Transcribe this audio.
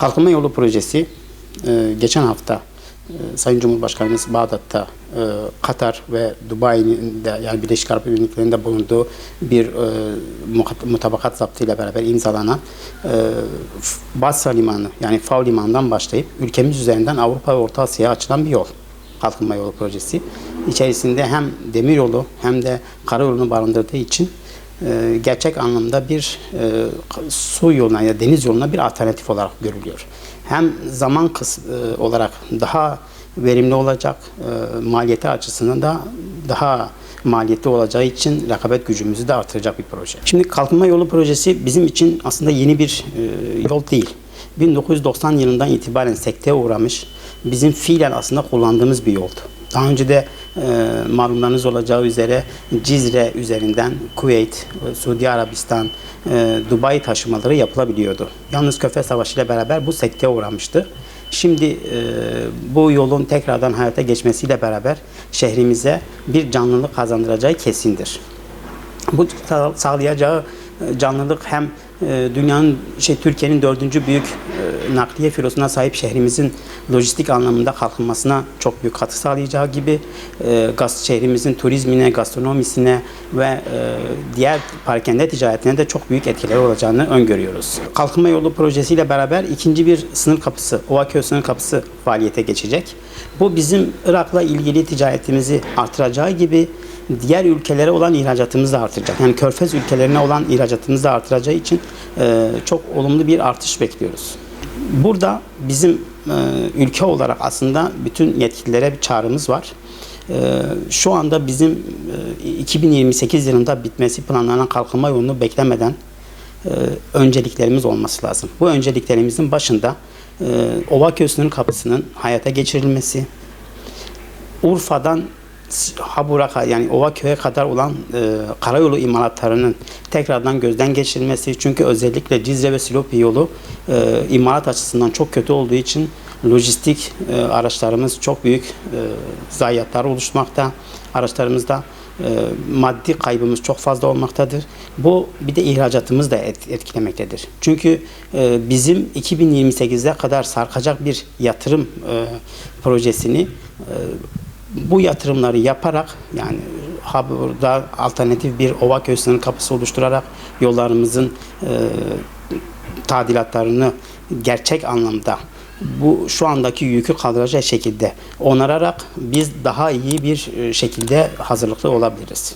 Kalkınma Yolu projesi geçen hafta Sayın Cumhurbaşkanımız Bağdat'ta Katar ve Dubai'nin de yani Birleşik Arap Emirlikleri'nde bulunduğu bir mutabakat zaptıyla beraber imzalanan Basra Limanı yani FAO Limanı'ndan başlayıp ülkemiz üzerinden Avrupa ve Orta Asya'ya açılan bir yol. Kalkınma Yolu projesi. İçerisinde hem demiryolu hem de karayolunu barındırdığı için gerçek anlamda bir su yoluna ya deniz yoluna bir alternatif olarak görülüyor. Hem zaman olarak daha verimli olacak, maliyeti açısından da daha maliyetli olacağı için rekabet gücümüzü de artıracak bir proje. Şimdi Kalkınma Yolu projesi bizim için aslında yeni bir yol değil. 1990 yılından itibaren sekteye uğramış, bizim fiilen aslında kullandığımız bir yoldu. Daha önce de malumlarınız olacağı üzere Cizre üzerinden Kuveyt, Suudi Arabistan, Dubai taşımaları yapılabiliyordu. Yalnız Körfez Savaşı ile beraber bu sekteye uğramıştı. Şimdi bu yolun tekrardan hayata geçmesiyle beraber şehrimize bir canlılık kazandıracağı kesindir. Bu sağlayacağı canlılık hem dünyanın Türkiye'nin 4. büyük nakliye filosuna sahip şehrimizin lojistik anlamında kalkınmasına çok büyük katkı sağlayacağı gibi şehrimizin turizmine, gastronomisine ve diğer parakende ticaretine de çok büyük etkileri olacağını öngörüyoruz. Kalkınma Yolu projesiyle beraber ikinci bir sınır kapısı, Ovaköy sınır kapısı faaliyete geçecek. Bu bizim Irak'la ilgili ticaretimizi artıracağı gibi diğer ülkelere olan ihracatımızı da artıracak. Yani Körfez ülkelerine olan ihracatımızı da artıracağı için çok olumlu bir artış bekliyoruz. Burada bizim ülke olarak aslında bütün yetkililere bir çağrımız var. Şu anda bizim 2028 yılında bitmesi planlanan kalkınma yolunu beklemeden önceliklerimiz olması lazım. Bu önceliklerimizin başında Ovaköy sınır kapısının hayata geçirilmesi, Urfa'dan Habur'a yani Ovaköy'e kadar olan karayolu imalatlarının tekrardan gözden geçirilmesi. Çünkü özellikle Cizre ve Silopi yolu imalat açısından çok kötü olduğu için lojistik araçlarımız çok büyük zayiatlar oluşmakta. Araçlarımızda maddi kaybımız çok fazla olmaktadır. Bu bir de ihracatımız da etkilemektedir. Çünkü bizim 2028'e kadar sarkacak bir yatırım projesini bu yatırımları yaparak yani burada alternatif bir Ovaköy sınır kapısı oluşturarak yollarımızın tadilatlarını gerçek anlamda bu şu andaki yükü kaldıracak şekilde onararak biz daha iyi bir şekilde hazırlıklı olabiliriz.